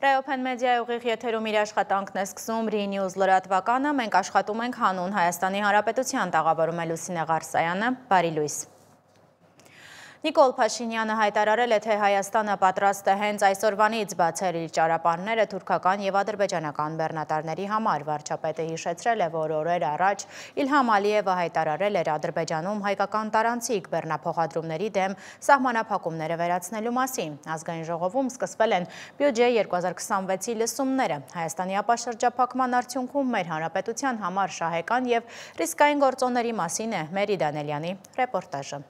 Ռեոփեն մեդիայի ուղիղ եթերում իր աշխատանքն է սկսում ReNews լրատվականը, մենք աշխատում ենք հանուն Հայաստանի Հանրապետության, տաղավարում է Լուսինե Ղարսայանը, բարի լույս։ Նիկոլ Փաշինյանը հայտարարել է, թե Հայաստանը պատրաստ է հենց այսօրվանից բացել իր ճանապարհները թուրքական և ադրբեջանական բեռնատարների համար։ Վարչապետը հիշեցրել է, որ օրեր առաջ Իլհամ Ալիևը հայտարարել էր Ադրբեջանում հայկական տարանցիկ բեռնափոխադրումների դեմ սահմանափակումները վերացնելու մասին։ Ազգային ժողովում սկսվել են բյուջե 2026-ի լսումները։ Հայաստանի ապաշրջափակման արդյունքում մեր հանրապետության համար շահեկան և ռիսկային գործոնների մասին է Մերի Դանելյանի ռեպորտաժը։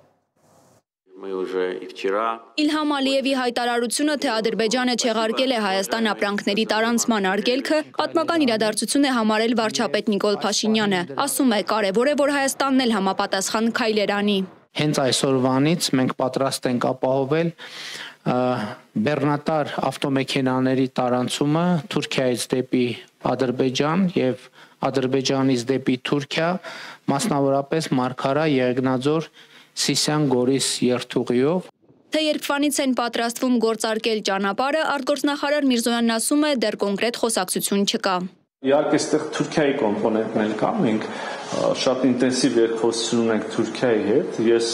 Իլհամ Ալիևի հայտարարությունը, թե Ադրբեջանը չեղարկել է Հայաստան ապրանքների տարանցման արգելքը, պատմական իրադարձություն է համարել վարչապետ Նիկոլ Փաշինյանը։ Ասում է, կարևոր է, որ Հայաստանն էլ համապատասխան քայլեր անի։ Հենց այսօրվանից մենք պատրաստ ենք ապահովել բեռնատար ավտոմեքենաների տարանցումը Թուրքիայից դեպի Ադրբեջան և Ադրբեջանից դեպի Թուրքիա, մասնավորապես Մարգարա, Եղեգնաձոր, Սիսիան, Գորիս երթուղիով։ Թե երկվանից են պատրաստվում գործարկել ճանապարհը, արտգործնախարար Միրզոյանն ասում է, դեռ կոնկրետ խոսակցություն չկա։ Իհարկե, այստեղ Թուրքիայի կոմպոնենտն էլ կա, մենք շատ ինտենսիվ երկխոսություն ունենք Թուրքիայի հետ։ Ես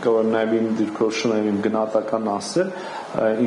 կարող եմ նաև իմ դիրքորոշումներում իմ գնահատական ասել,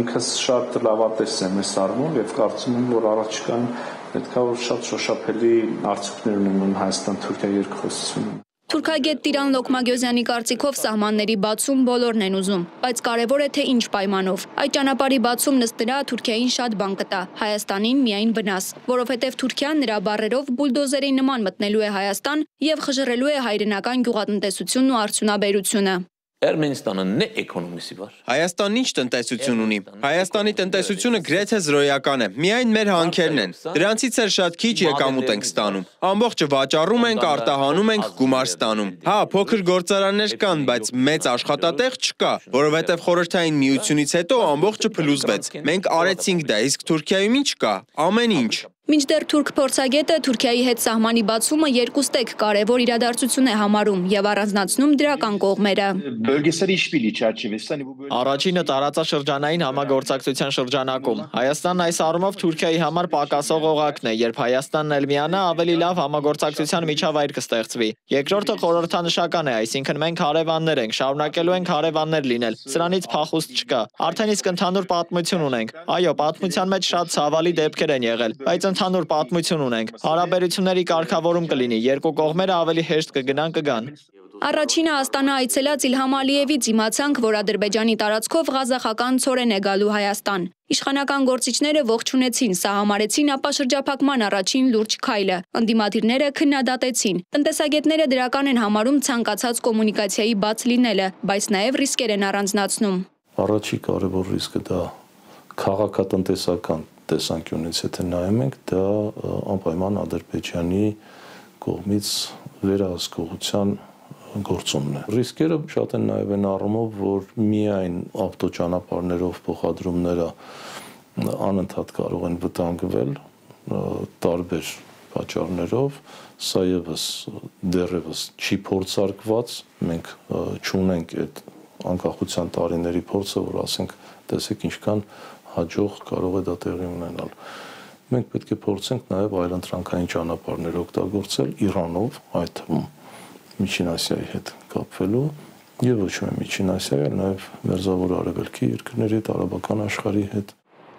ինքս շատ լավատես եմ այս առումով եւ կարծում եմ, որ առաջիկայում պետք է որ շատ շոշափելի արդյունքներ ունենան Հայաստան-Թուրքիա երկխոսությունը։ Թուրքագետ Տիրան Լոկմագյոզյանի կարծիքով սահմանների բացում բոլորն են ուզում, բայց կարևոր է թե ինչ պայմանով։ Այդ ճանապարհի բացումն ըստ նրա Թուրքիային շատ բան կտա, Հայաստանին միայն վնաս, որովհետև Թուրքիան նրա բառերով բուլդոզերի նման մտնելու է Հայաստան եւ խժռելու է հայրենական գյուղատնտեսությունն ու արդյունաբերությունը։ Ermenistan'ın ne ekonomisi var? Հայաստանն ինչ տնտեսություն ունի։ Հայաստանի տնտեսությունը գրեթե զրոյական է։ Միայն մեր հանքերն են։ Դրանցից էլ շատ քիչ եկամուտ ենք ստանում։ Ամբողջը վաճառում ենք, արտահանում ենք, գումար ստանում։ Հա, փոքր գործարաններ կան, բայց մեծ աշխատատեղ չկա, որովհետև խորհրդային միությունից հետո ամբողջը փլուզվեց։ Մենք արեցինք դա, իսկ Թուրքիայում ինչ կա։ Ամեն ինչ։ Մինչդեռ թուրք փորձագետը Թուրքիայի հետ սահմանի բացումը երկուստեք կարևոր իրադարձություն է համարում եւ առանձնացնում դրական կողմերը։ Առաջինը տարածաշրջանային համագործակցության շրջանակում։ Հայաստանն այս առումով Թուրքիայի համար պակասող օղակն է, երբ Հայաստանն էլ միանա, ավելի լավ համագործակցության միջավայր կստեղծվի։ Երկրորդը խորհրդանշական է, այսինքն մենք հարևաններ ենք, շարունակելու ենք հարևաններ լինել։ Սրանից փախուստ չկա։ Արդեն իսկ ընդհանուր պատմություն ունենք։ Այո, պատմության մեջ շատ ցավալի դեպքեր են եղել, բայց ընդհանուր պատմություն ունենք։ Հարաբերությունների կարգավորում կլինի, երկու կողմերը ավելի հեշտ կգնան։ Առաջինը Աստանա այցելած Իլհամ Ալիևից իմացանք, որ Ադրբեջանի տարածքով ղազախական ցորեն է գալու Հայաստան։ Իշխանական գործիչները ողջունեցին, սա համարեցին ապաշրջափակման առաջին լուրջ քայլը։ Ընդդիմադիրները քննադատեցին։ Տնտեսագետները դրական են համարում ցանկացած կոմունիկացիայի բաց լինելը, բայց նաև ռիսկեր են առանձնացնում։ Առաջի կարևոր ռիսկը դա քաղաքատնտեսական տեսանկյունից եթե նայում ենք, դա անպայման Ադրբեջանի կողմից վերահսկողության գործոնն է։ Ռիսկերը շատ են նաև այն առումով, որ միայն ավտոճանապարհներով փոխադրումները անընդհատ կարող են վտանգվել տարբեր պատճառներով, սա եւս դեռևս չի փորձարկված, մենք չունենք այդ անկախության տարիների փորձը, որ ասենք, տեսեք ինչքան հաջող կարող է դա տեղի ունենալ։ Մենք պետք է փորձենք նաև այլընտրանքային ճանապարհներ օգտագործել Իրանով, այդ թվում Միջին Ասիայի հետ կապվելու եւ ոչ միայն Միջին Ասիայի, այլ նաև Մերձավոր Արևելքի երկրների հետ, արաբական աշխարհի հետ։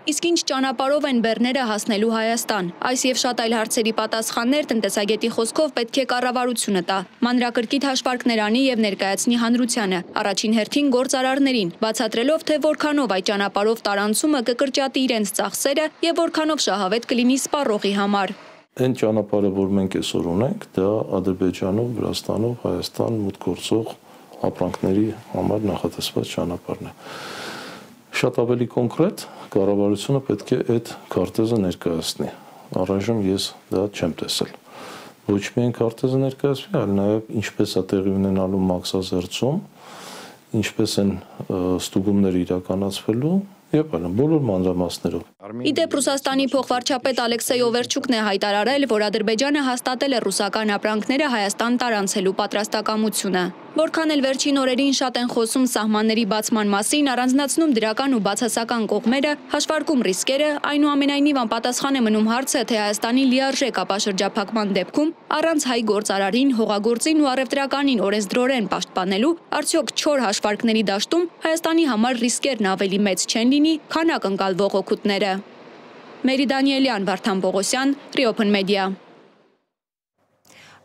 Իսկ ինչ ճանապարհով են բեռները հասնելու Հայաստան։ Այս եւ շատ այլ հարցերի պատասխաններ տնտեսագետի խոսքով պետք է կառավարությունը տա։ Մանրակրկիտ հաշվարկներ անի եւ ներկայացնի հանրությանը, առաջին հերթին գործարարներին, բացատրելով, թե որքանով այդ ճանապարհով տարանցումը կկրճատի իրենց ծախսերը եւ որքանով շահավետ կլինի սպառողի համար։ Այն ճանապարհը, որ մենք այսօր ունենք, դա Ադրբեջանով, Վրաստանով, Հայաստան մուտք գործող ապրանքների համար նախատեսված ճանապարհն է։ Շատ ավելի կոնկրետ կառավարությունը պետք է այդ քարտեզը ներկայացնի։ Առայժմ ես դա չեմ տեսել։ Ոչ միայն քարտեզը ներկայացվի, այլ նաև ինչպես է տեղի ունենալու մաքսազերծում, ինչպես են ստուգումները իրականացվելու եւ այլն բոլոր մանրամասներով։ Իդեպ Ռուսաստանի փոխվարչապետ Ալեքսեյ Օվերչուկն է հայտարարել, որ Ադրբեջանը հաստատել է ռուսական ապրանքները Հայաստան տարանցելու պատրաստակամությունը։ Որքան էլ վերջին օրերին շատ են խոսում սահմանների բացման մասին, առանձնացնում դրական ու բացասական կողմերը, հաշվարկում ռիսկերը, այնուամենայնիվ անպատասխան է մնում հարցը, թե Հայաստանի լիարժեք ապաշրջափակման դեպքում առանց հայ գործարարին, հողագործին ու առևտրականին օրենսդրորեն պաշտպանելու, արդյոք չոր հաշվարկների դաշտում Հայաստանի համար ռիսկերն ավելի մեծ չեն լինի, քան ակնկալվող օգուտները։ Մերի Դանիելյան, Վարդան Պողոսյան, Reopen Media։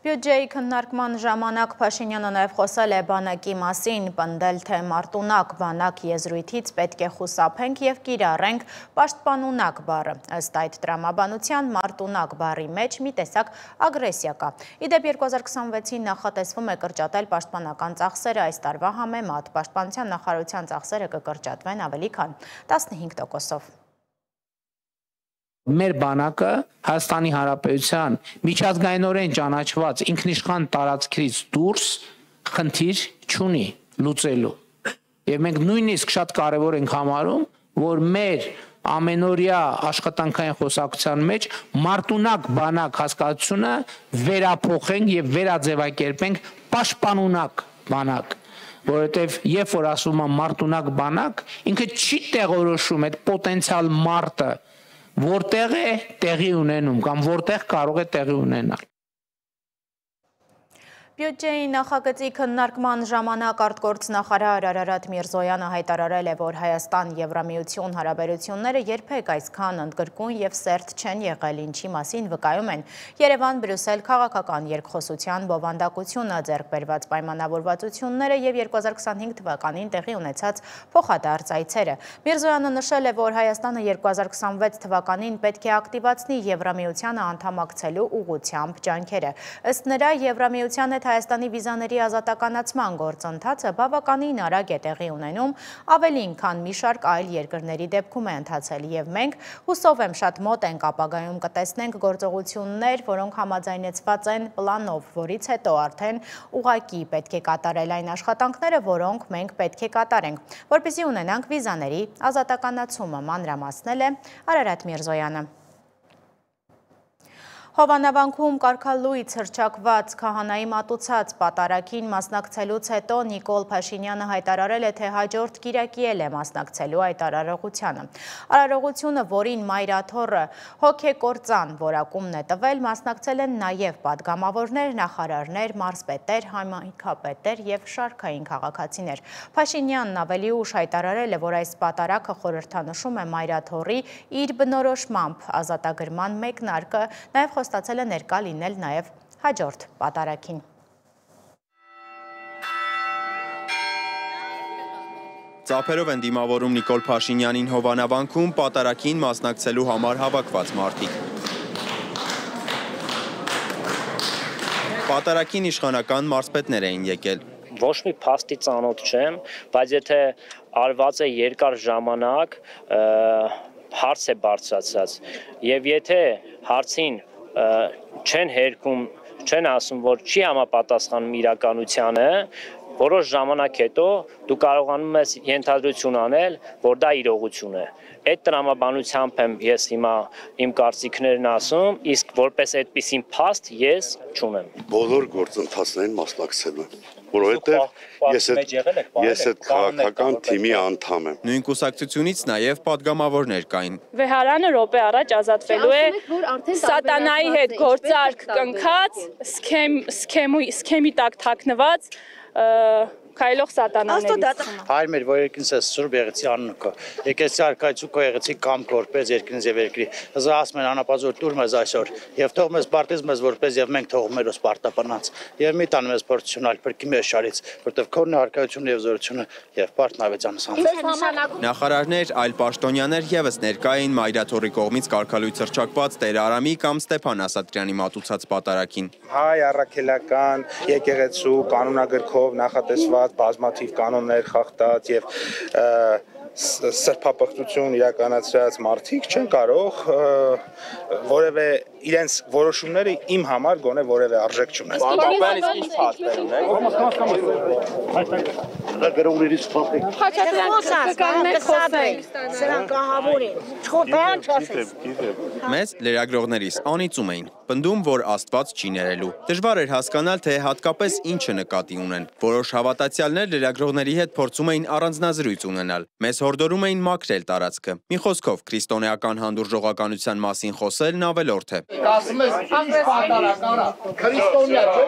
Բյուջեի քննարկման ժամանակ Փաշինյանը նաև խոսել է բանակի մասին, պնդել, թե մարտունակ բանակ եզրույթից պետք է խուսափենք և կիրառենք պաշտպանունակ բառը։ Ըստ այդ տրամաբանության մարտունակ բառի մեջ մի տեսակ ագրեսիա կա։ Իդեպ 2026-ին նախատեսվում է կրճատել պաշտպանական ծախսերը, այս տարվա համեմատ պաշտպանության նախարարության ծախսերը կկրճատվեն ավելի քան 15%-ով։ Մեր բանակը Հայաստանի Հանրապետության միջազգայինորեն ճանաչված ինքնիշխան տարածքից դուրս խնդիր չունի լուծելու։ Եվ մենք նույնիսկ շատ կարևոր ենք համարում, որ մեր ամենօրյա աշխատանքային խոսակցության մեջ մարտունակ բանակ հասկացությունը վերափոխենք եւ վերաձևակերպենք պաշտպանունակ բանակ, որովհետեւ երբ որ ասում եմ մարտունակ բանակ, ինքը չի տեղորոշում այդ պոտենցիալ մարտը որտեղ է տեղի ունենում կամ որտեղ կարող է տեղի ունենալ։ Բյուջեի նախագծի քննարկման ժամանակ արտգործնախարար Արարատ Միրզոյանը հայտարարել է, որ Հայաստան-Եվրամիություն հարաբերությունները երբեք այսքան ընդգրկուն եւ սերտ չեն եղել, ինչի մասին վկայում են Երևան-Բրյուսել քաղաքական երկխոսության բովանդակությունը, ձեռք բերված պայմանավորվածությունները եւ 2025 թվականին տեղի ունեցած փոխադարձ այցերը։ Միրզոյանը նշել է, որ Հայաստանը 2026 թվականին պետք է ակտիվացնի Եվրամիությանը անդամակցելու ուղղությամբ ջանքերը։ Ըստ նրա Եվրամիության Հայաստանի վիզաների ազատականացման գործընթացը բավականին արագ է տեղի ունենում, ավելին քան մի շարք այլ երկրների դեպքում է ընթացել եւ մենք հուսով եմ շատ մոտ ենք ապագայում կտեսնենք գործողություններ, որոնք համաձայնեցված են պլանով, որից հետո արդեն ուղղակի պետք է կատարել այն աշխատանքները, որոնք մենք պետք է կատարենք, որպեսզի ունենանք վիզաների ազատականացումը, մանրամասնել է Արարատ Միրզոյանը։ Հովանավանքում կարգալույծ հռչակված քահանայի մատուցած պատարագին մասնակցելուց հետո Նիկոլ Փաշինյանը հայտարարել է, թե հաջորդ կիրակի է մասնակցելու այդ արարողությանը։ Արարողությունը, որին մայրաթոռը հոգեկործան որակումն է տվել, մասնակցել են նաև պատգամավորներ, նախարարներ, մարզպետեր, համայնքապետեր եւ շարքային քաղաքացիներ։ Փաշինյանն ավելի ուշ հայտարարել է, որ այս պատարագը խորհրդանշում է մայրաթոռի իր բնորոշմամբ ազատագրման մեկնարկը, նաև ստացել է ներկա լինել նաև հաջորդ պատարագին։ Ծափերով են դիմավորում Նիկոլ Փաշինյանին Հովանավանքում պատարագին մասնակցելու համար հավաքված մարդիկ։ Պատարագին իշխանական մարզպետներ էին եկել։ Ոչ մի փաստի ծանոթ չեմ, բայց եթե արված է երկար ժամանակ, հարց է բարձրացած, եւ եթե հարցին չեն հերքում, չեն ասում, որ չի համապատասխանում իրականությանը, որոշ ժամանակ հետո դու կարողանում ես ենթադրություն անել, որ դա իրողություն է։ Այդ տրամաբանությամբ եմ ես հիմա իմ կարծիքներն ասում, իսկ որպես այդպիսին փաստ ես չունեմ։ Բոլոր գործընթացներին մասնակցել եմ, որովհետև ես այդ քաղաքական թիմի անդամ եմ։ Նույն կուսակցությունից նաև պատգամավորներ կային։ Վեհարանը րոպե առաջ ազատվելու է սատանայի հետ գործարք կնքած, սքեմի տակ թաքնված քայլող սատանաներից։ Հայր մեր որ երկինս է սուրբ եղեցի անունը, եկեցի արքայություն կո եղեցի կամ կորպես երկինս եւ երկրի։ Հզա ասում են անապազոր տուր մեզ այսօր եւ թող մեզ պարտեզ մեզ որպես եւ մենք թողում մերոս պարտապանած։ Եվ մի տան մեզ պորտիոնալ բրկի մեր շարից, որտեվ քոնն արքայությունը եւ զորությունը եւ պարտնավեծանս անում։ Նախարարներ, այլ պաշտոնյաներ եւս ներկա էին մայրաթոռի կողմից կարգալույց հռչակված Տեր Արամի կամ Ստեփան Ասատրյանի մատուցած պատարագին։ Հայ առաքելական եկեղեցու կանոնագրքով նախատեսված բազմաթիվ կանոններ խախտած եւ սրբապղծություն իրականացրած մարդիկ չեն կարող որևէ իրենց որոշումները իմ համար գոնե որևէ արժեք չունեն։ լրագրողներից խոսեք։ Սրանք ահավոր են։ Չխոտան չասես։ Մեզ լրագրողներիս անիծում էին, պնդում, որ Աստված չի ներելու։ Դժվար էր հասկանալ, թե հատկապես ինչը նկատի ունեն։ Որոշ հավատացյալներ լրագրողների հետ փորձում էին առանձնազրույց ունենալ։ Մեզ հորդորում էին մաքրել տարածքը։ Մի խոսքով, քրիստոնեական հանդուրժողականության մասին խոսելն ավելորդ է։ Ասում ես, ինչ պատարական է։ Քրիստոնյա չէ։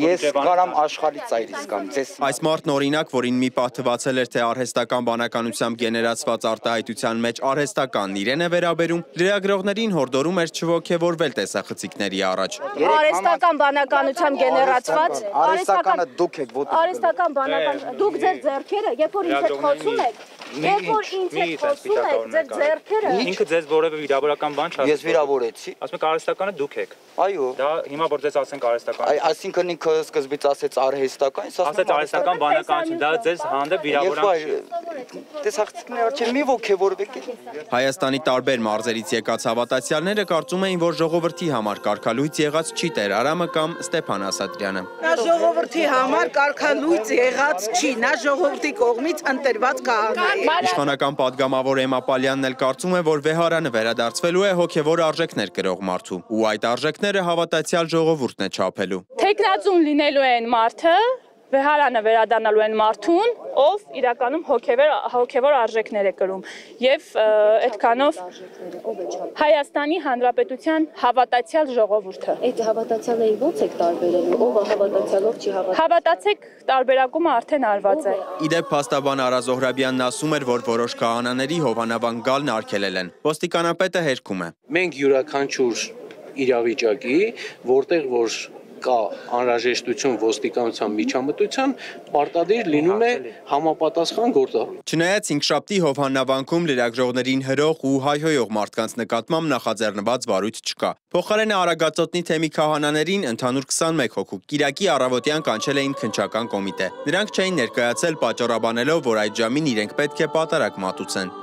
Ես կարամ աշխարհի ծայրից կամ ձեզ։ Այս մարդն օրինակ, որին մի պահ թվացել էր, թե արհեստական բանականությամբ գեներացված արտահայտության մեջ արհեստականն իրեն է վերաբերում, լրագրողներին հորդորում էր չոգևորվել տեսախցիկների առաջ։ Արհեստական բանականությամբ գեներացված, արհեստականը դուք եք ոտը։ Արհեստական բանական, դուք ձեր ձեռքերը, երբ որ ինձ հետ խոսում եք, երբ որ ինձ հետ խոսում եք, ձեր ձեռքերը։ Ինքը ձեզ որևէ վիրավորական բան չասում։ Ես վիրավորեցի։ Ասում եք արհեստականը դուք եք։ Այո։ Դա հիմա որ ձեզ ասենք արհեստական։ Այսինքն ինքը սկզբից ասեց արհեստական, ես ասում եմ արհեստական բանականություն, դա ձեզ հանդեպ վիրավորանք չի։ Տեսախցիկների առջև մի ոգևորվեք։ Հայաստանի տարբեր մարզերից եկած հավատացյալները կարծում էին, որ ժողովրդի համար կարգալույծ եղած չի Տեր Արամը կամ Ստեփան Ասատրյանը։ Նա ժողովրդի համար կարգալույծ եղած չի, նա ժողովրդի կողմից ընտրված քահանա է։ Իշխանական պատգամավոր Էմմա Պալյանն էլ կարծում է, որ վեհարանը վերադարձվելու է հոգևոր արժեքներ կրող մարդու, ու այդ արժեքները հավատացյալ ժողովուրդն է չափելու։ Թեկնածուն լինելու են մարդը, վեհարանը վերադառնալու են մարդուն, ով իրականում հոգևոր արժեքներ է կրում եւ այդքանով Հայաստանի Հանրապետության հավատացյալ ժողովուրդը։ Այդ հավատացյալների ո՞նց եք տարբերելու, ով է հավատացյալ, ով չի հավատացյալ։ Հավատացեք, տարբերակումը արդեն արված է։ Իդեպ փաստաբան Արա Զոհրաբյանն ասում էր, որ որոշ քահանաների հովանավան գալն արգելել են։ Ոստիկանապետը հերքում է։ Մենք յուրաքանչյուր իրավիճակի, որտեղ որ կա անհրաժեշտություն ոստիկանության միջամտության, պարտադիր լինում է համապատասխան գործ։ Չնայած հինգշաբթի հովանավանքում լրագրողներին հրող ու հայհոյող մարդկանց նկատմամբ նախաձեռնված վարույթ չկա։ Փոխարենը Արագածոտնի թեմի քահանաներին ընդհանուր 21 հոգու կիրակի առավոտյան կանչել էին քննչական կոմիտե։ Նրանք չէին ներկայացել պատճառաբանելով, որ այդ ժամին իրենք պետք է պատարագ մատուցեն։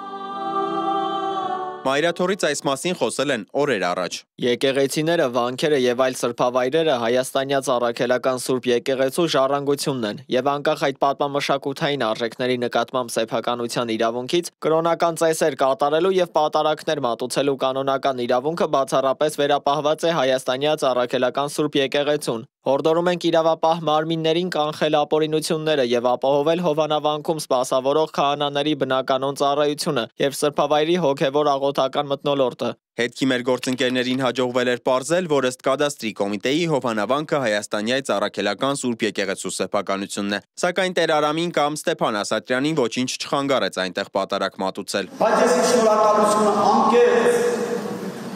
Մայրաթորից այս մասին խոսել են օրեր առաջ։ Եկեղեցիները, վանքերը եւ այլ սրբավայրերը հայաստանյաց առաքելական Սուրբ եկեղեցու ժառանգությունն են եւ անկախ այդ պատմամշակութային արժեքների նկատմամբ սեփականության իրավունքից կրոնական ծեսեր կատարելու եւ պատարակներ մատուցելու կանոնական իրավունքը բացառապես վերապահված է հայաստանյաց առաքելական Սուրբ եկեղեցուն։ Հորդորում ենք իրավապահ մարմիններին կանխել ապօրինությունները եւ ապահովել հովանավանքում սպասավորող քահանաների բնականոն ծառայությունը եւ սրբավայրի հոգեվոր աղոթական մթնոլորտը։ Հետքի մեր գործընկերներին հաջողվել էր պարզել, որ ըստ կադաստրի կոմիտեի հովանավանքը հայաստանյաց առաքելական Սուրբ եկեղեցու սեփականությունն է։ Սակայն Տեր Արամին կամ Ստեփան Ասատրյանին ոչինչ չխանգարեց այնտեղ պատարակ մատուցել։ Բայց ես իմ շնորհակալությունը անկեղծ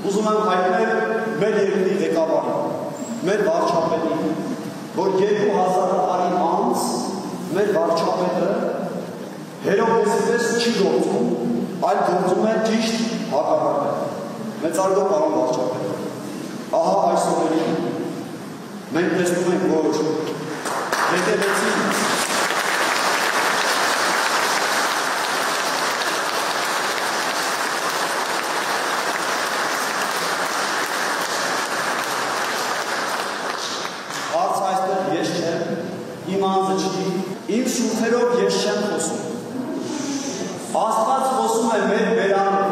ուզում եմ հայտնել մեր երկրի ղեկավարին, մեր վարչապետին, որ 2000 տարի անց մեր վարչապետը հերոսպես չի գործում, այլ գործում է ճիշտ հակառակը։ Մեծարգո պարոն վարչապետ, ահա այս օրերին մենք տեսնում ենք, որ եկեղեցին Իմ շուրթերով ես չեմ խոսում։ Աստված խոսում է մեր բերանով։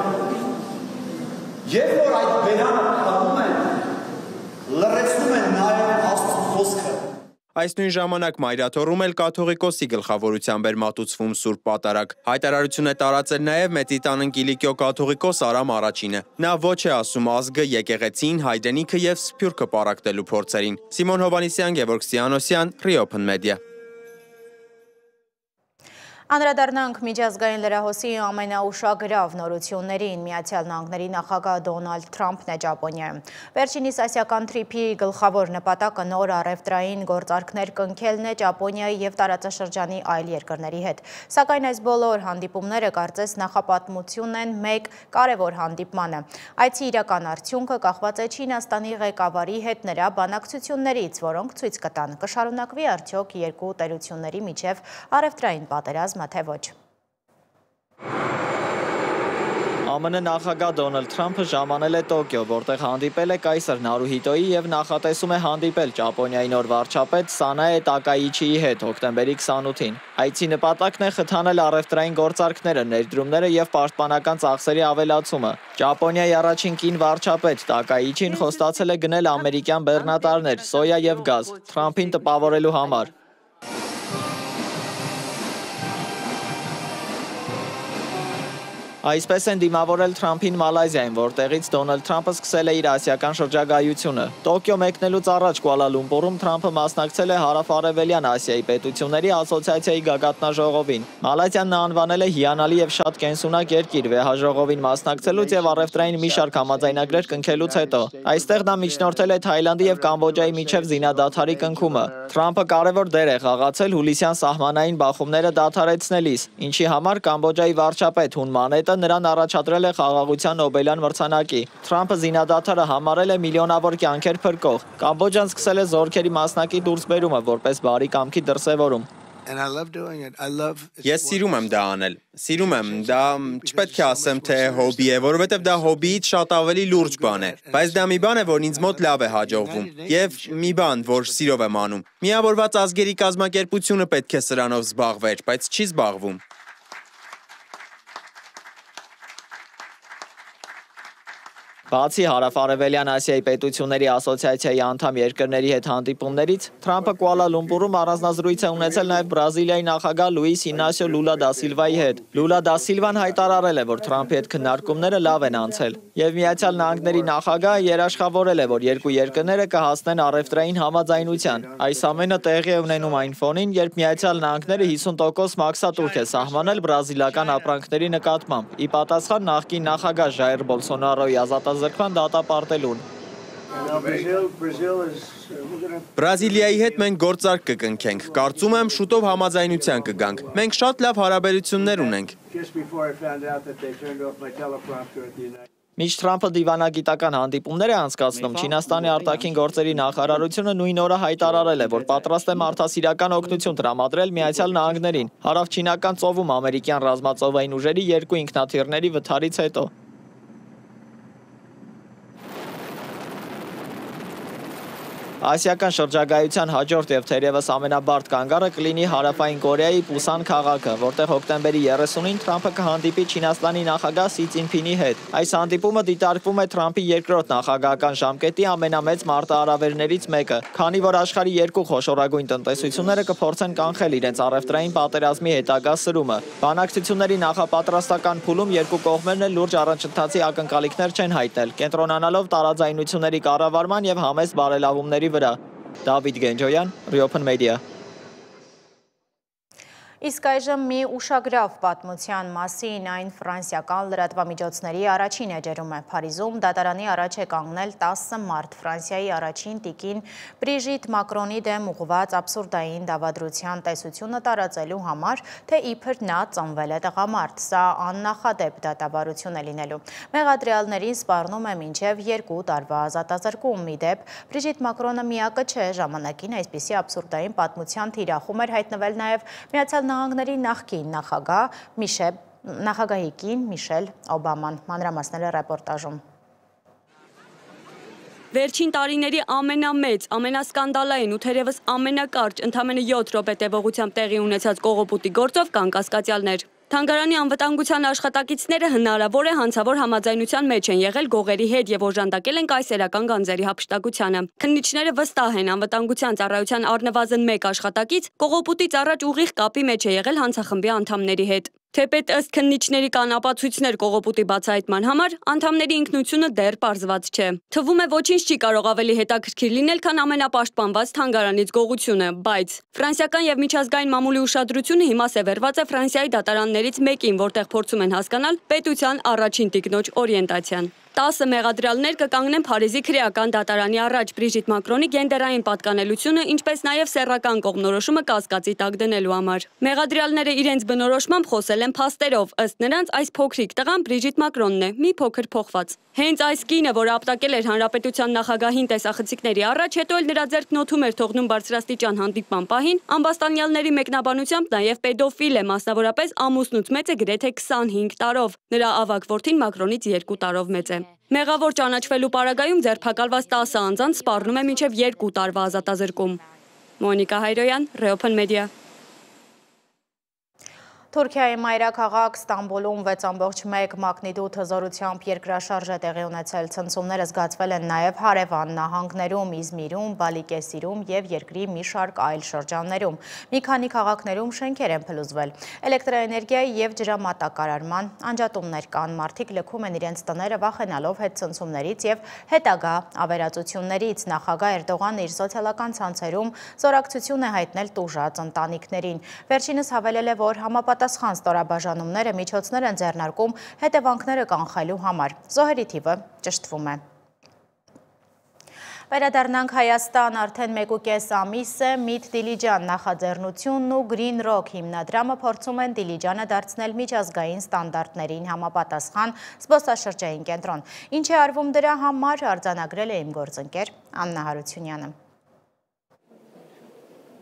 Երբ որ այդ բերանը քանդում են, լռեցնում են նաև Աստծո խոսքը։ Այս նույն ժամանակ Մայրաթորում էլ կաթողիկոսի գլխավորությամբ էր մատուցվում Սուրբ Պատարագ։ Հայտարարություն է տարածել նաև Մեծիտան Կիլիկիո կաթողիկոս Արամ Առաջինը։ Նա ոչ է ասում ազգը, եկեղեցին, հայրենիքը եւ սփյուռքը պարակտելու փորձերին։ Սիմոն Հովանիսյան, Գևորգ Սիանոսյան, Reopen Media։ Անդրադառնանք միջազգային լրահոսի ամենաուշագրավ նորություններին։ Միացյալ Նահանգների նախագահ Դոնալդ Թրամփն է Ճապոնիայում։ Վերջինիս ասիական թրիփի գլխավոր նպատակը նոր առևտրային գործարքներ կնքելն է Ճապոնիայի եւ տարածաշրջանի այլ երկրների հետ։ Սակայն այս բոլոր հանդիպումները կարծես նախապատմություն են մեկ կարևոր հանդիպմանը։ Այցի իրական արդյունքը կախված է Չինաստանի ղեկավարի հետ նրա բանակցություններից, որոնք ցույց կտան կշարունակվի արդյոք երկու տերությունների միջև առևտրային պատերազմ թե ոչ։ ԱՄՆ նախագահ Դոնալդ Թրամփը ժամանել է Տոկիո, որտեղ հանդիպել է կայսր Նարուհիտոյի եւ նախատեսում է հանդիպել Ճապոնիայի նոր վարչապետ Սանաե Տակաիչիի հետ հոկտեմբերի 28-ին։ Այցի նպատակն է խթանել առևտրային գործարքները, ներդրումները եւ պաշտպանական ծախսերի ավելացումը։ Ճապոնիայի առաջին կին վարչապետ Տակաիչին խոստացել է գնել ամերիկյան բեռնատարներ, սոյա եւ գազ Թրամփին տպավորելու համար։ Այսպես են դիմավորել Թրամփին Մալայզիայում, որտեղից Դոնալդ Թրամփը սկսել է իր ասիական շրջագայությունը։ Տոկիո մեկնելուց առաջ Կուալա Լումպուրում Թրամփը մասնակցել է Հարավ-Արևելյան Ասիայի պետությունների ասոցիացիայի գագաթնաժողովին։ Մալայզիան նա անվանել է հիանալի եւ շատ կենսունակ երկիր վեհաժողովին մասնակցելուց եւ առևտրային մի շարք համաձայնագրեր կնքելուց հետո։ Այստեղ նա միջնորդել է Թայլանդի եւ Կամբոջայի միջև զինադադարի կնքումը։ Թրամփը կարևոր դեր է խաղացել հուլիսյան սահմանային բախումները դադարեցնելիս, ինչի համար Կամբոջայի վարչապետ Հուն Մանետը նրան առաջադրել է խաղաղության Նոբելյան մրցանակի։ Թրամփը զինադադարը համարել է միլիոնավոր կյանքեր փրկող։ Կամբոջան սկսել է զորքերի մասնակի դուրսբերումը որպես բարի կամքի դրսևորում։ Ես սիրում եմ դա անել։ Սիրում եմ, դա չպետք է ասեմ, թե հոբի է, որովհետև դա հոբիից շատ ավելի լուրջ բան է։ Բայց դա մի բան է, որ ինձ մոտ լավ է հաջողվում։ Եվ մի բան, որ սիրով եմ անում։ Միավորված ազգերի կազմակերպությունը պետք է սրանով զբաղվեր, բայց չի զբաղվում։ Բացի Հարավ-Արևելյան Ասիայի պետությունների ասոցիացիայի անդամ երկրների հետ հանդիպումներից, Թրամփը Կուալա Լումպուրում առանձնազրույց է ունեցել նաև Բրազիլիայի նախագահ Լուիս Ինասիո Լուլա դա Սիլվայի հետ։ Լուլա դա Սիլվան հայտարարել է, որ Թրամփի հետ քննարկումները լավ են անցել, եւ Միացյալ Նահանգների նախագահը երաշխավորել է, որ երկու երկրները կհասնեն առևտրային համաձայնության։ Այս ամենը տեղի է ունենում այն ֆոնին, երբ Միացյալ Նահանգները 50% մաքսատուրք է սահմանել բրազիլական ապրանքների նկատմամբ։ Ի պատասխան նախկին նախագահ Ժայր Բոլսոնարոյի ազատազրկման դատապարտելուն։ Բրազիլիայի հետ մենք գործարք կկնքենք, կարծում եմ շուտով համաձայնության կգանք, մենք շատ լավ հարաբերություններ ունենք։ Մինչ Թրամփը դիվանագիտական հանդիպումներ է անցկացնում, Չինաստանի արտաքին գործերի նախարարությունը նույն օրը հայտարարել է, որ պատրաստ է մարդասիրական օգնություն տրամադրել Միացյալ Նահանգներին, հարավչինական ծովում ամերիկյան ռազմածովային ուժերի երկու ինքնաթիռների վթարից հետո։ Ասիական շրջագայության հաջորդ եւ թերևս ամենաբարդ կանգառը կլինի Հարավային Կորեայի Պուսան քաղաքը, որտեղ հոկտեմբերի 30-ին Թրամփը կհանդիպի Չինաստանի նախագահ Սի Ցзինփինի հետ։ Այս հանդիպումը դիտարկվում է Թրամփի երկրորդ նախագահական ժամկետի ամենամեծ մարտահրավերներից մեկը, քանի որ աշխարհի երկու խոշորագույն տնտեսությունները կփորձեն կանխել իրենց առևտրային պատերազմի հետագա սրումը։ Բանակցությունների նախապատրաստական փուլում երկու կողմերն էլ լուրջ առանցքացի ակնկալիքներ չեն հայտնել, կենտրոնանալով տարաձայնությունների կառավարման եւ համեստ բարելավումների վրա։ Դավիթ Գենջոյան, Reopen Media։ Իսկ այժմ մի ուշագրավ պատմության մասին այն ֆրանսիական լրատվամիջոցների առաջին էջերում է։ Փարիզում դատարանի առաջ է կանգնել 10 մարդ Ֆրանսիայի առաջին տիկին Բրիժիտ Մակրոնի դեմ ուղղված աբսուրդային դավադրության տեսությունը տարածելու համար, թե իբր նա ծնվել է տղամարդ։ Սա աննախադեպ դատավարություն է լինելու։ Մեղադրյալներին սպառնում է մինչև 2 տարվա ազատազրկում։ Ի դեպ, Բրիժիտ Մակրոնը միակը չէ, ժամանակին այսպիսի աբսուրդային պատմության թիրախում էր հայտնվել նաև Միացյալ Նահանգների նախկին նախագահի կին Միշել Օբաման։ Մանրամասները ռեպորտաժում։ Վերջին տարիների ամենամեծ, ամենասկանդալային ու թերևս ամենակարճ ընդամենը 7 րոպե տևողությամբ տեղի ունեցած կողոպուտի գործով կան կասկածյալներ։ Թանգարանի անվտանգության աշխատակիցները հնարավոր է հանցավոր համաձայնության մեջ են եղել գողերի հետ եւ օժանդակել են կայսերական գանձերի հափշտակությանը։ Քննիչները վստահ են անվտանգության ծառայության առնվազն 1 աշխատակից կողոպուտից առաջ ուղիղ կապի մեջ է եղել հանցախմբի անդամների հետ։ Թեպետ ըստ քննիչների կան ապացույցներ կողոպուտի բացահայտման համար, անդամների ինքնությունը դեռ պարզված չէ։ Թվում է ոչինչ չի կարող ավելի հետաքրքիր լինել, քան ամենապաշտպանված թանգարանից գողությունը, բայց ֆրանսիական եւ միջազգային մամուլի ուշադրությունը հիմա սևեռված է Ֆրանսիայի դատարաններից մեկին, որտեղ փորձում են հասկանալ պետության առաջին տիկնոջ օրիենտացիան։ 10 մեղադրյալներ կկանգնեն Փարիզի քրեական դատարանի առաջ Բրիժիտ Մակրոնի գենդերային պատկանելությունը, ինչպես նաև սեռական կողմնորոշումը կասկածի տակ դնելու համար։ Մեղադրյալները իրենց բնորոշմամբ խոսել են փաստերով, ըստ նրանց այս փոքրիկ տղան Բրիժիտ Մակրոնն է, մի փոքր փոխված։ Հենց այս կինը, որ ապտակել էր հանրապետության նախագահին տեսախցիկների առաջ, հետո էլ նրա ձեռքն օդում էր թողնում բարձրաստիճան հանդիպման պահին, ամբաստանյալների մեկնաբանությամբ նաև պետոֆիլ է, մասնավորապես ամուսնուց մեծ է գրեթե 25 տարով։ Նրա ավագ որդին Մակրոնից 2 տարով մեծ է։ Մեղավոր ճանաչվելու պարագայում ձերբակալված 10 անձանց սպառնում է մինչև 2 տարվա ազատազրկում։ Մոնիկա Հայրոյան, Reopen Media։ Թուրքիայի մայրաքաղաք Ստամբուլում 6.1 մագնիտուդ հզորությամբ երկրաշարժ է տեղի ունեցել։ Ցնցումները զգացվել են նաև հարևան նահանգներում, Իզմիրում, Բալիկեսիրում և երկրի մի շարք այլ շրջաններում։ Մի քանի քաղաքներում շենքեր են փլուզվել։ Էլեկտրաէներգիայի և ջրամատակարարման անջատումներ կան։ Մարդիկ լքում են իրենց տները վախենալով հետցնցումներից և հետագա ավերածություններից։ Նախագահ Էրդողանը իր սոցիալական ցանցերում զորակցություն է հայտնել տուժած ընտանիքներին։ Վերջինս հավելել է, որ համապատասխան ստորաբաժանումները միջոցներ են ձեռնարկում հետևանքները կանխելու համար։ Զոհերի թիվը ճշտվում է։ Վերադառնանք Հայաստան, արդեն 1.5 ամիս է Meet Dilijan նախաձեռնությունն ու Green Rock հիմնադրամը փորձում են Դիլիջանը դարձնել միջազգային ստանդարտներին համապատասխան զբոսաշրջային կենտրոն։ Ինչ է արվում դրա համար, արձանագրել է իմ գործընկեր Աննա Հարությունյանը։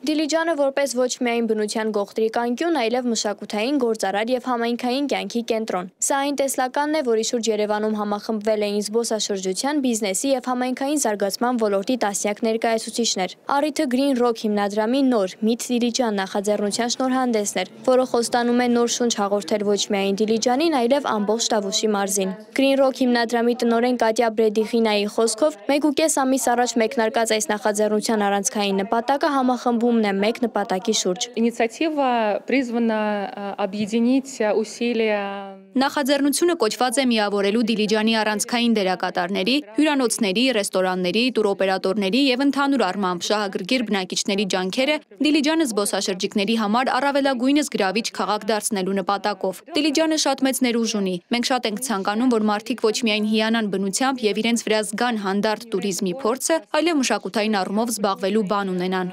Դիլիջանը որպես ոչ միայն բնության գողտրիկ անկյուն, այլև մշակութային, գործարար և համայնքային կյանքի կենտրոն։ Սա այն տեսլականն է, որի շուրջ Երևանում համախմբվել էին զբոսաշրջության, բիզնեսի և համայնքային զարգացման ոլորտի տասնյակ ներկայացուցիչներ։ Առիթը Green Rock հիմնադրամի նոր Meet Dilijan նախաձեռնության շնորհանդեսն էր, որը խոստանում է նոր շունչ հաղորդել ոչ միայն Դիլիջանին, այլև ամբողջ Տավուշի մարզին։ Green Rock հիմնադրամի տնօրեն Կատյա Բրեդիխինայի խոսքով 1.5 ամիս առաջ մեկնարկած այս նախաձեռնության առանցքային նպատակը համախմբում մեկ նպատակի շուրջ։ Инициатива призвана объединить усилия. Նախաձեռնությունը կոչված է միավորելու Դիլիջանի առանցքային դերակատարների, հյուրանոցների, ռեստորանների, տուրօպերատորների և ընդհանուր առմամբ շահագրգիռ բնակիչների ջանքերը Դիլիջանը զբոսաշրջիկների համար առավելագույնս գրավիչ քաղաք դարձնելու նպատակով։ Դիլիջանը շատ մեծ ներուժ ունի։ Մենք շատ ենք ցանկանում, որ մարդիկ ոչ միայն հիանան բնությամբ և իրենց վրա զգան հանդարտ տուրիզմի փորձը, այլև մշակութային առումով զբաղվելու բան ունենան։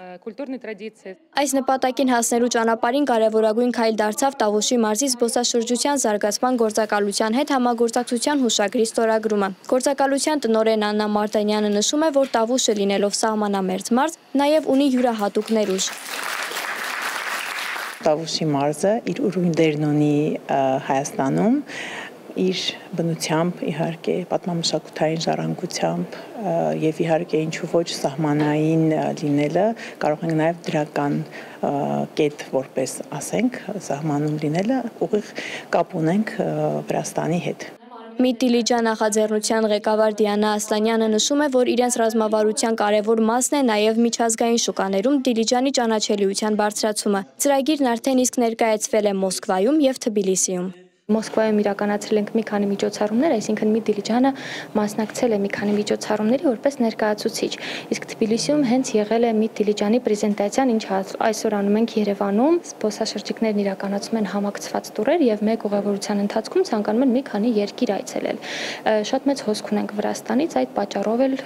Այս նպատակին հասնելու ճանապարհին կարևորագույն քայլ դարձավ Տավուշի մարզի զբոսաշրջության զարգացման գործակալության հետ համագործակցության հուշագրի ստորագրումը։ Գործակալության տնօրեն Աննա Մարտանյանը նշում է, որ Տավուշը լինելով սահմանամերձ մարզ, նաև ունի յուրահատուկ ներուժ։ Տավուշի մարզը իր ուրույն դերն ունի Հայաստանում, իր բնությամբ, իհարկե, պատմամշակութային ժառանգությամբ և իհարկե ինչու ոչ սահմանային լինելը, կարող ենք նաև դրական կետ որպես ասենք, սահմանում լինելը, ուղիղ կապ ունենք Վրաստանի հետ։ Meet Dilijan նախաձեռնության ղեկավար Դիանա Ասլանյանը նշում է, որ իրենց ռազմավարության կարևոր մասն է նաև միջազգային շուկաներում Դիլիջանի ճանաչելիության բարձրացումը։ Ծրագիրն արդեն իսկ ներկայացվել է Մոսկվայում և Թբիլիսիում։ Մոսկվայում իրականացրել ենք մի քանի միջոցառումներ, այսինքն Meet Dilijan-ը մասնակցել է մի քանի միջոցառումների որպես ներկայացուցիչ։ Իսկ Թբիլիսիում հենց եղել է Meet Dilijan-ի պրեզենտացիան, ինչ այսօր անում ենք Երևանում։ Զբոսաշրջիկներն իրականացում են համակցված տուրեր եւ մեկ ուղևորության ընթացքում ցանկանում են մի քանի երկիր այցելել։ Շատ մեծ հոսք ունենք Վրաստանից, այդ պատճառով էլ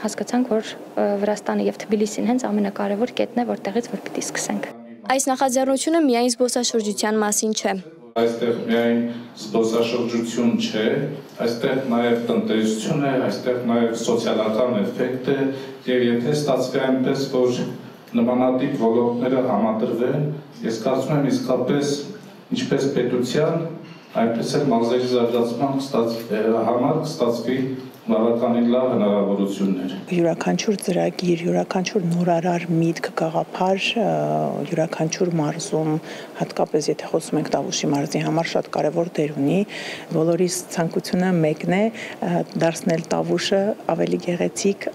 հասկացանք, որ Վրաստանը եւ Թբիլիսին հենց ամենակարևոր կետն է, որտեղից որ պիտի սկսենք։ Այս նախաձեռնությունը միայն զբոսաշրջության մասին չէ։ Այստեղ միայն զբոսաշրջություն չէ, այստեղ նաև տնտեսություն է, այստեղ նաև սոցիալական էֆեկտ է, եւ եթե ստացվի այնպես, որ նմանատիպ ոլորտները համադրվեն, ես կարծում եմ իսկապես ինչպես պետության, այնպես էլ մարզերի զարգացման համար կստացվի բավականին լավ հնարավորություններ։ Յուրաքանչյուր ծրագիր, յուրաքանչյուր նորարար միտք, գաղափար, յուրաքանչյուր մարզում, հատկապես եթե խոսում ենք Տավուշի մարզի համար շատ կարևոր դեր ունի, բոլորիս ցանկությունը մեկն է դարձնել Տավուշը ավելի գեղեցիկ,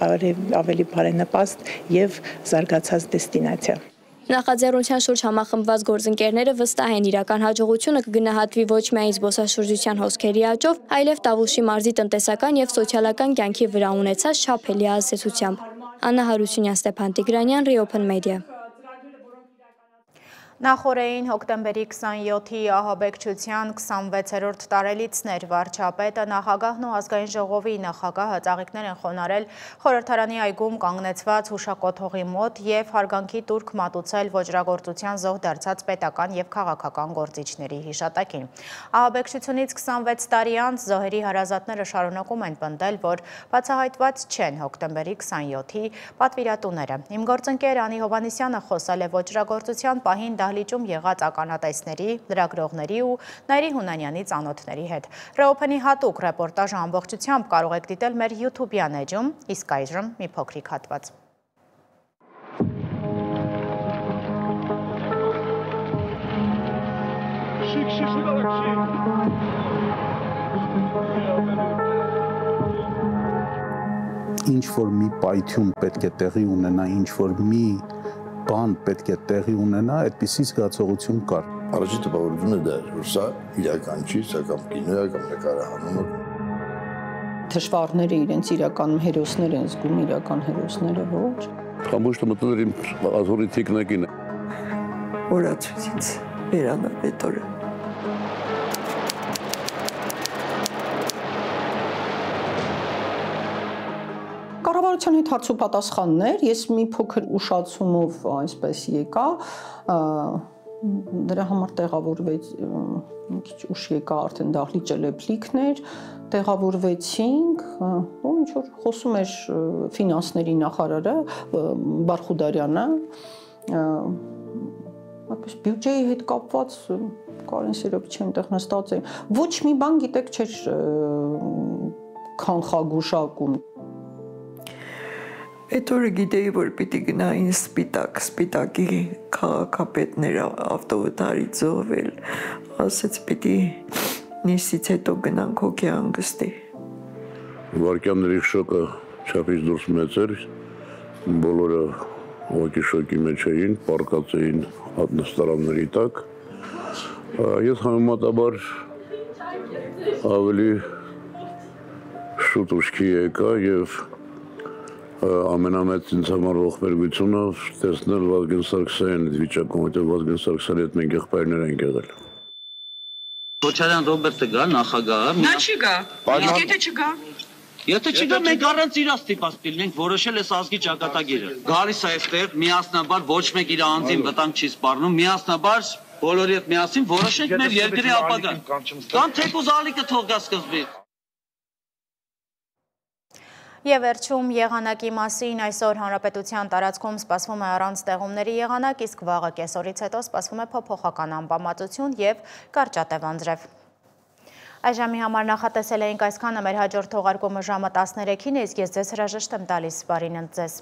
ավելի բարենպաստ եւ զարգացած դեստինացիա։ Նախաձեռնության շուրջ համախմբված գործընկերները վստահ են իրական հաջողությունը կգնահատվի ոչ միայն զբոսաշրջության հոսքերի աճով, այլև Տավուշի մարզի տնտեսական եւ սոցիալական կյանքի վրա ունեցած չափելի ազդեցությամբ։ Աննա Հարությունյան, Ստեփան Տիգրանյան, Reopen Media։ Նախորդին հոկտեմբերի 27-ի ահաբեկչության 26-րդ տարելիցներ վարչապետը նախագահն ու ազգային ժողովի նախագահը ծաղիկներ են խոնարհել խորհրդարանի այգում կանգնեցված հուշակոթողի մոտ եւ հարգանքի տուրք մատուցել ոճրագործության զոհ դարձած պետական եւ քաղաքական գործիչների հիշատակին։ Ահաբեկչությունից 26 տարի անց զոհերի հարազատները շարունակում են պնդել, որ բացահայտված չեն հոկտեմբերի 27-ի պատվիրատուները։ Իմ գործընկեր Անի Հովհաննիսյանը խոսել է ոճրագործության պահին դահլիճում եղած ականատեսների, լրագրողների ու Նայիրի Հունանյանի ծանոթների հետ։ Ռեոփենի հատուկ ռեպորտաժը ամբողջությամբ կարող եք դիտել մեր YouTube-յան էջում, իսկ այժմ մի փոքրիկ հատված։ Ինչ որ մի պայթյուն պետք է տեղի ունենա, ինչ որ մի բան պետք է տեղի ունենա, այդպիսի զգացողություն կար։ Առաջին տպավորությունը դա էր, որ սա իրական չի, սա կամ կինո է, կամ նկարահանումը։ Թշվառները իրենց իրական հերոսներ են զգում, իրական հերոսները ոչ։ Ամբողջ մտնել իմ ազորի թիկնակին։ Օրացույցից վերանալ այդ օրը։ Կառավարության հետ հարցուպատասխաններ, ես մի փոքր ուշացումով այսպես եկա, դրա համար տեղավորվեց մի քիչ ուշ եկա արդեն դահլիճը լեփլիկներ, տեղավորվեցինք, ու ինչ որ խոսում էր ֆինանսների նախարարը Բարխուդարյանը, այդպես բյուջեի հետ կապված Կարեն Սերոբյանը այնտեղ նստած է, ոչ մի բան գիտեք չէր կանխագուշակում։ Այդ օրը գիտեի, որ պիտի գնային սպիտակի քաղաքապետները ավտովթարից զոհվել, ասեց պիտի նիստից հետո գնանք հոգի հանգստի։ Վարկյանների շոկը չափից դուրս մեծ էր, բոլորը հոգի շոկի մեջ էին, պառկած էին նստարանների տակ։ Ես համեմատաբար ավելի շուտ ուշքի եկա եւ ամենամեծ ինձ համար ողբերգությունը տեսնել Վազգեն Սարգսյանն այդ վիճակում, որտեղ Վազգեն Սարգսյանի հետ մենք եղբայրներ ենք եղել։ Քոչարյան Ռոբերտը գա, նախագահը։ Նա չի գա։ Իսկ եթե չգա։ Եթե չգա, մենք առանց իր ստիպած կլինենք, որոշել է ազգի ճակատագիրը։ Գալիս է այստեղ, միասնաբար ոչ մեկ իր անձին վտանգ չի սպառնում, միասնաբար բոլորի հետ միասին որոշենք մեր երկրի ապագան։ Կամ թեկուզ ալիքը թող գա սկզբի։ Եվ վերջում եղանակի մասին այսօր հանրապետության տարածքում սպասվում է առանց տեղումների եղանակ, իսկ վաղը կեսօրից հետո սպասվում է փոփոխական անբավարարություն եւ կարճատև անձրև։ Այժմի համար նախատեսել էինք այսքանը, մեր հաջորդ թողարկումը ժամը 13-ին է, իսկ ես ձեզ հրաժեշտ եմ տալիս, բարին ընդ ձեզ։